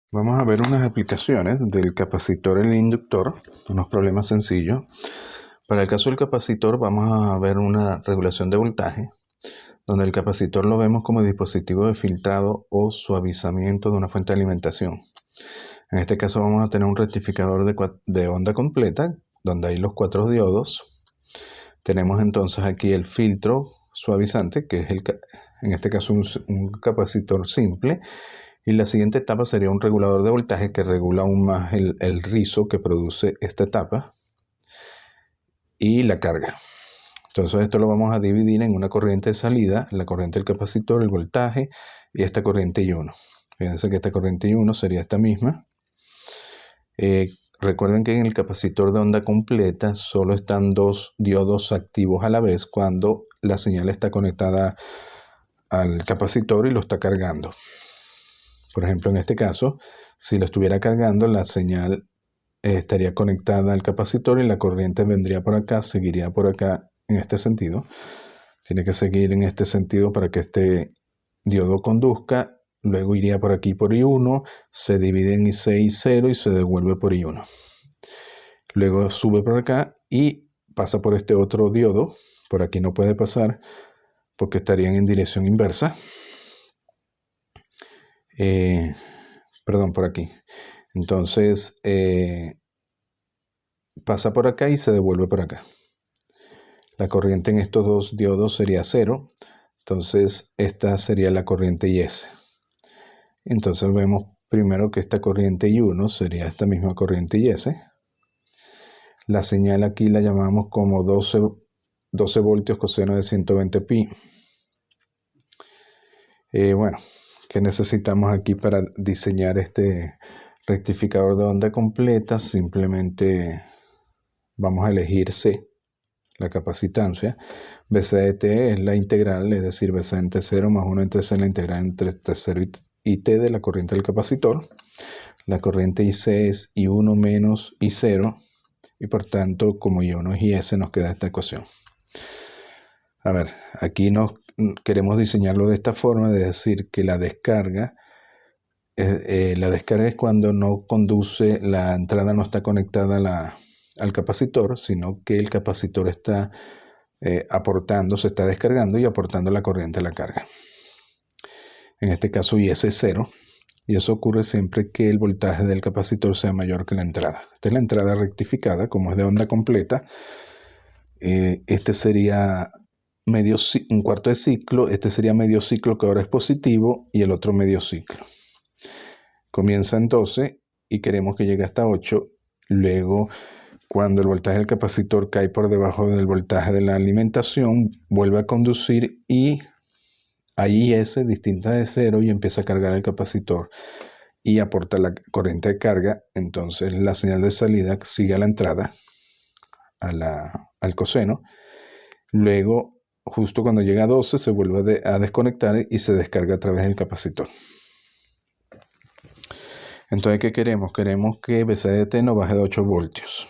Vamos a ver unas aplicaciones del capacitor y el inductor, unos problemas sencillos. Para el caso del capacitor vamos a ver una regulación de voltaje, donde el capacitor lo vemos como dispositivo de filtrado o suavizamiento de una fuente de alimentación. En este caso vamos a tener un rectificador de onda completa, donde hay los 4 diodos. Tenemos entonces aquí el filtro suavizante, que es en este caso un capacitor simple. Y la siguiente etapa sería un regulador de voltaje que regula aún más el rizo que produce esta etapa y la carga. Entonces esto lo vamos a dividir en una corriente de salida, la corriente del capacitor, el voltaje y esta corriente I1. Fíjense que esta corriente I1 sería esta misma. Recuerden que en el capacitor de onda completa solo están 2 diodos activos a la vez cuando la señal está conectada al capacitor y lo está cargando. Por ejemplo, en este caso, si lo estuviera cargando, la señal estaría conectada al capacitor y la corriente vendría por acá, seguiría por acá en este sentido. Tiene que seguir en este sentido para que este diodo conduzca. Luego iría por aquí por I1, se divide en IC y 0 y se devuelve por I1. Luego sube por acá y pasa por este otro diodo. Por aquí no puede pasar porque estarían en dirección inversa. Perdón, por aquí. Entonces pasa por acá y se devuelve por acá. La corriente en estos 2 diodos sería 0. Entonces esta sería la corriente IS. Entonces vemos primero que esta corriente I1 sería esta misma corriente IS. La señal aquí la llamamos como 12 voltios coseno de 120 pi. Bueno, ¿qué necesitamos aquí para diseñar este rectificador de onda completa? Simplemente vamos a elegir C, la capacitancia. BC de T es la integral, es decir, BC entre 0 más 1 entre C, la integral entre T0 y T de la corriente del capacitor. La corriente IC es I1 menos I0 y por tanto, como I1 es IS, nos queda esta ecuación. A ver, aquí queremos diseñarlo de esta forma, de decir que la descarga es cuando no conduce, la entrada no está conectada al capacitor, sino que el capacitor está se está descargando y aportando la corriente a la carga. En este caso IS es 0, y eso ocurre siempre que el voltaje del capacitor sea mayor que la entrada. Esta es la entrada rectificada, como es de onda completa. Este sería un cuarto de ciclo, este sería medio ciclo que ahora es positivo y el otro medio ciclo. Comienza en 12 y queremos que llegue hasta 8. Luego, cuando el voltaje del capacitor cae por debajo del voltaje de la alimentación, vuelve a conducir y ahí IS distinta de 0 y empieza a cargar el capacitor y aporta la corriente de carga. Entonces la señal de salida sigue a la entrada, al coseno. Luego, justo cuando llega a 12, se vuelve a desconectar y se descarga a través del capacitor. Entonces, ¿qué queremos? Queremos que BC de T no baje de 8 voltios.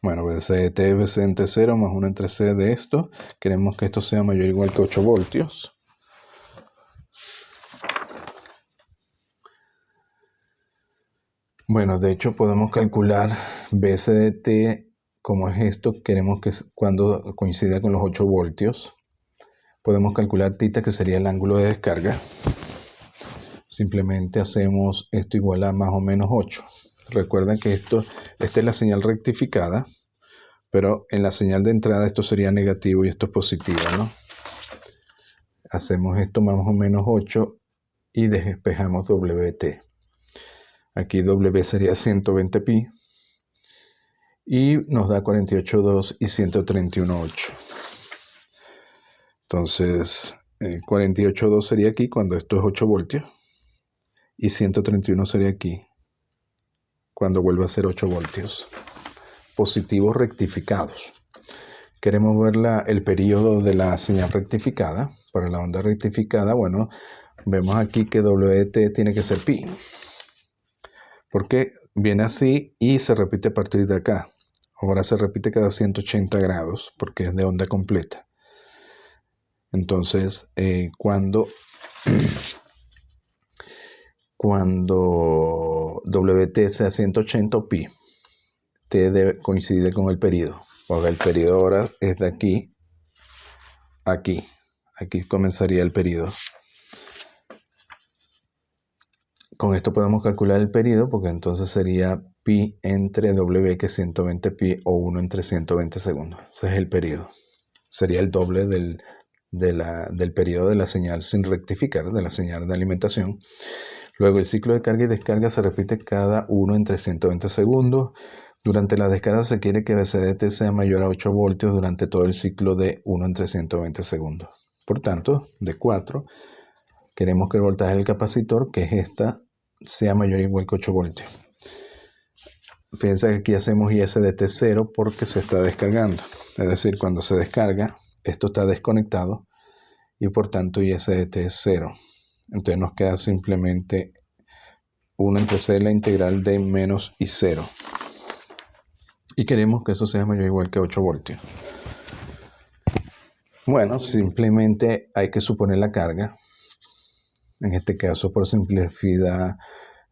Bueno, BC de T es BC entre 0 más 1 entre C de esto. Queremos que esto sea mayor o igual que 8 voltios. Bueno, de hecho podemos calcular BC de T, como es esto, queremos que cuando coincida con los 8 voltios. Podemos calcular θ, que sería el ángulo de descarga. Simplemente hacemos esto igual a más o menos 8. Recuerden que esta es la señal rectificada, pero en la señal de entrada esto sería negativo y esto es positivo, ¿no? Hacemos esto más o menos 8 y despejamos WT. Aquí W sería 120 pi y nos da 48,2 y 131,8. Entonces 48,2 sería aquí cuando esto es 8 voltios y 131 sería aquí cuando vuelve a ser 8 voltios. Positivos rectificados. Queremos ver el periodo de la señal rectificada. Para la onda rectificada, bueno, vemos aquí que WT tiene que ser pi. Porque viene así y se repite a partir de acá. Ahora se repite cada 180 grados porque es de onda completa. Entonces, cuando WT sea 180 o pi. T coincide con el periodo. Porque el periodo ahora es de aquí a aquí. Aquí comenzaría el periodo. Con esto podemos calcular el periodo porque entonces sería pi entre W, que es 120 pi, o 1 entre 120 segundos. Ese es el periodo. Sería el doble del periodo de la señal sin rectificar, de la señal de alimentación. Luego el ciclo de carga y descarga se repite cada 1 entre 120 segundos. Durante la descarga se quiere que BCDT sea mayor a 8 voltios durante todo el ciclo de 1 entre 120 segundos. Por tanto, de 4, queremos que el voltaje del capacitor, que es esta, sea mayor o igual que 8 voltios. Fíjense que aquí hacemos ISDT 0 porque se está descargando. Es decir, cuando se descarga, esto está desconectado y por tanto ISDT es 0. Entonces nos queda simplemente 1 entre C, la integral de menos y 0. Y queremos que eso sea mayor o igual que 8 voltios. Bueno, simplemente hay que suponer la carga. En este caso, por simplicidad,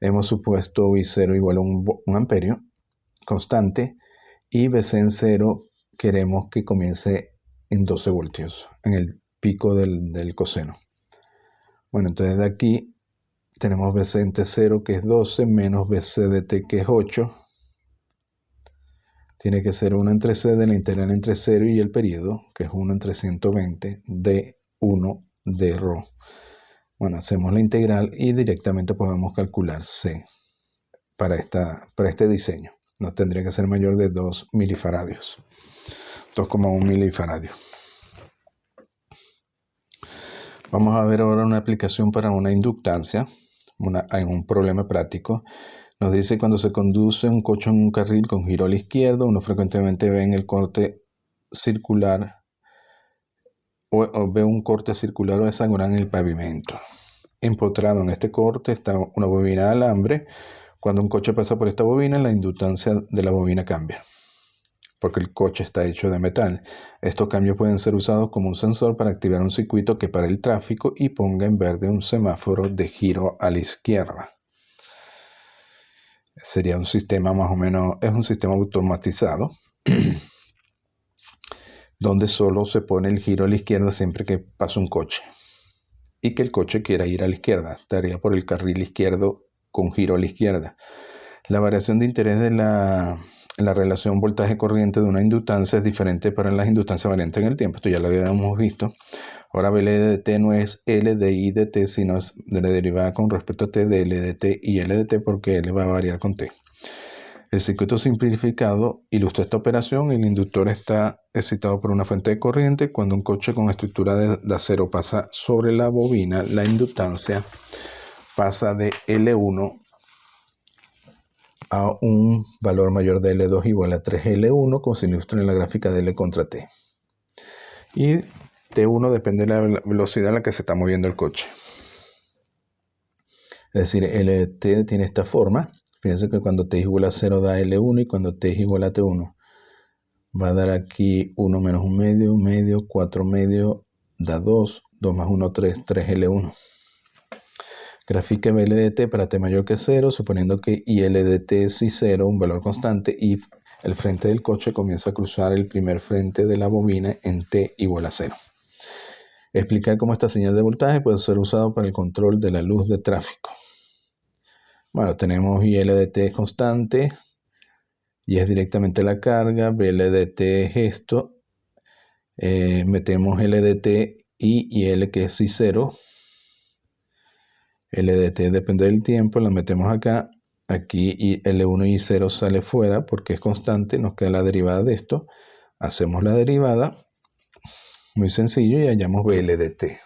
hemos supuesto I0 igual a 1 amperio constante y BC en 0 queremos que comience en 12 voltios, en el pico del coseno. Bueno, entonces de aquí tenemos BC en T0 que es 12 menos BC de T que es 8. Tiene que ser 1 entre C de la integral entre 0 y el periodo, que es 1 entre 120 de 1 de ρ. Bueno, hacemos la integral y directamente podemos calcular C para este diseño. Nos tendría que ser mayor de 2 milifaradios. 2,1 milifaradios. Vamos a ver ahora una aplicación para una inductancia, en un problema práctico. Nos dice cuando se conduce un coche en un carril con giro a la izquierda, uno frecuentemente ve en el corte circular o ve un corte circular o hexagonal en el pavimento. Empotrado en este corte está una bobina de alambre. Cuando un coche pasa por esta bobina, la inductancia de la bobina cambia, porque el coche está hecho de metal. Estos cambios pueden ser usados como un sensor para activar un circuito que pare el tráfico y ponga en verde un semáforo de giro a la izquierda. Sería un sistema más o menos, es un sistema automatizado, donde solo se pone el giro a la izquierda siempre que pasa un coche. Y que el coche quiera ir a la izquierda, estaría por el carril izquierdo con giro a la izquierda. La variación de interés de la relación voltaje-corriente de una inductancia es diferente para las inductancias variantes en el tiempo. Esto ya lo habíamos visto. Ahora BL de T no es L de I de T, sino es de la derivada con respecto a T de L de T y L de T, porque L va a variar con T. El circuito simplificado ilustra esta operación. El inductor está excitado por una fuente de corriente. Cuando un coche con estructura de acero pasa sobre la bobina, la inductancia pasa de L1 a un valor mayor de L2 igual a 3L1, como se ilustra en la gráfica de L contra T. Y T1 depende de la velocidad a la que se está moviendo el coche. Es decir, LT tiene esta forma. Fíjense que cuando T es igual a 0 da L1 y cuando T es igual a T1 va a dar aquí 1 menos 1 medio, 1 medio, 4 medio, da 2, 2 más 1, 3, 3L1. Grafique BL de T para T mayor que 0, suponiendo que IL de T es I0, un valor constante, y el frente del coche comienza a cruzar el primer frente de la bobina en T igual a 0. Explicar cómo esta señal de voltaje puede ser usado para el control de la luz de tráfico. Bueno, tenemos IL de T es constante y es directamente la carga. BL de T es esto. Metemos L de T y IL que es I0. L de T depende del tiempo, la metemos acá. Aquí y L1 y 0 sale fuera porque es constante, nos queda la derivada de esto. Hacemos la derivada, muy sencillo, y hallamos BL de T.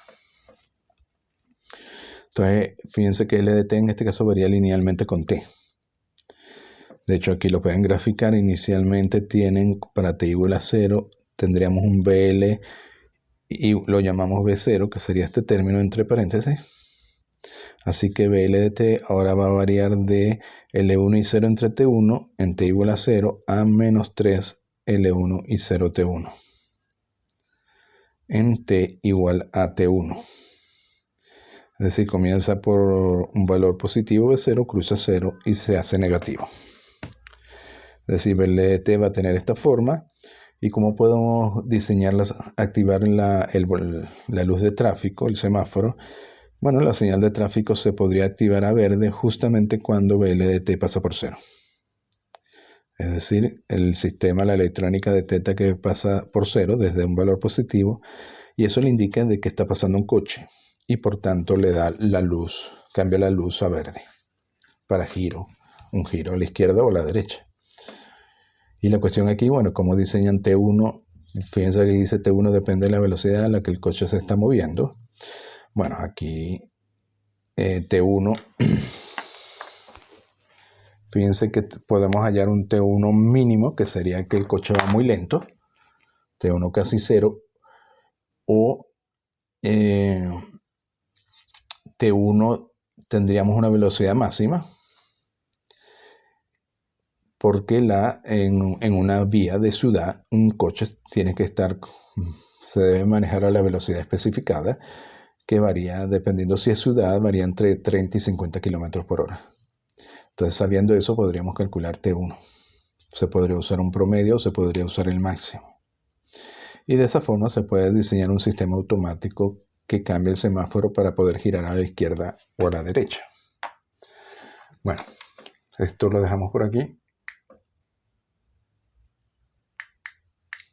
Entonces, fíjense que L de T en este caso varía linealmente con T. De hecho, aquí lo pueden graficar. Inicialmente tienen para T igual a 0, tendríamos un BL y lo llamamos B0, que sería este término entre paréntesis. Así que BL de T ahora va a variar de L1 y 0 entre T1 en T igual a 0 a menos 3 L1 y 0 T1 en T igual a T1. Es decir, comienza por un valor positivo de 0, cruza 0 y se hace negativo. Es decir, BLDT va a tener esta forma. ¿Y cómo podemos diseñarlas, activar la luz de tráfico, el semáforo? Bueno, la señal de tráfico se podría activar a verde justamente cuando BLDT pasa por 0. Es decir, el sistema, la electrónica detecta que pasa por 0 desde un valor positivo y eso le indica de que está pasando un coche y por tanto le da la luz, cambia la luz a verde para un giro a la izquierda o a la derecha. Y la cuestión aquí, bueno, ¿cómo diseñan T1? Fíjense que dice T1 depende de la velocidad a la que el coche se está moviendo. Bueno, aquí T1, fíjense que podemos hallar un T1 mínimo, que sería que el coche va muy lento, T1 casi 0, o T1 tendríamos una velocidad máxima, porque en una vía de ciudad un coche tiene que se debe manejar a la velocidad especificada, que varía, dependiendo si es ciudad, varía entre 30 y 50 kilómetros por hora. Entonces, sabiendo eso, podríamos calcular T1. Se podría usar un promedio o se podría usar el máximo. Y de esa forma se puede diseñar un sistema automático que cambie el semáforo para poder girar a la izquierda o a la derecha. Bueno, esto lo dejamos por aquí.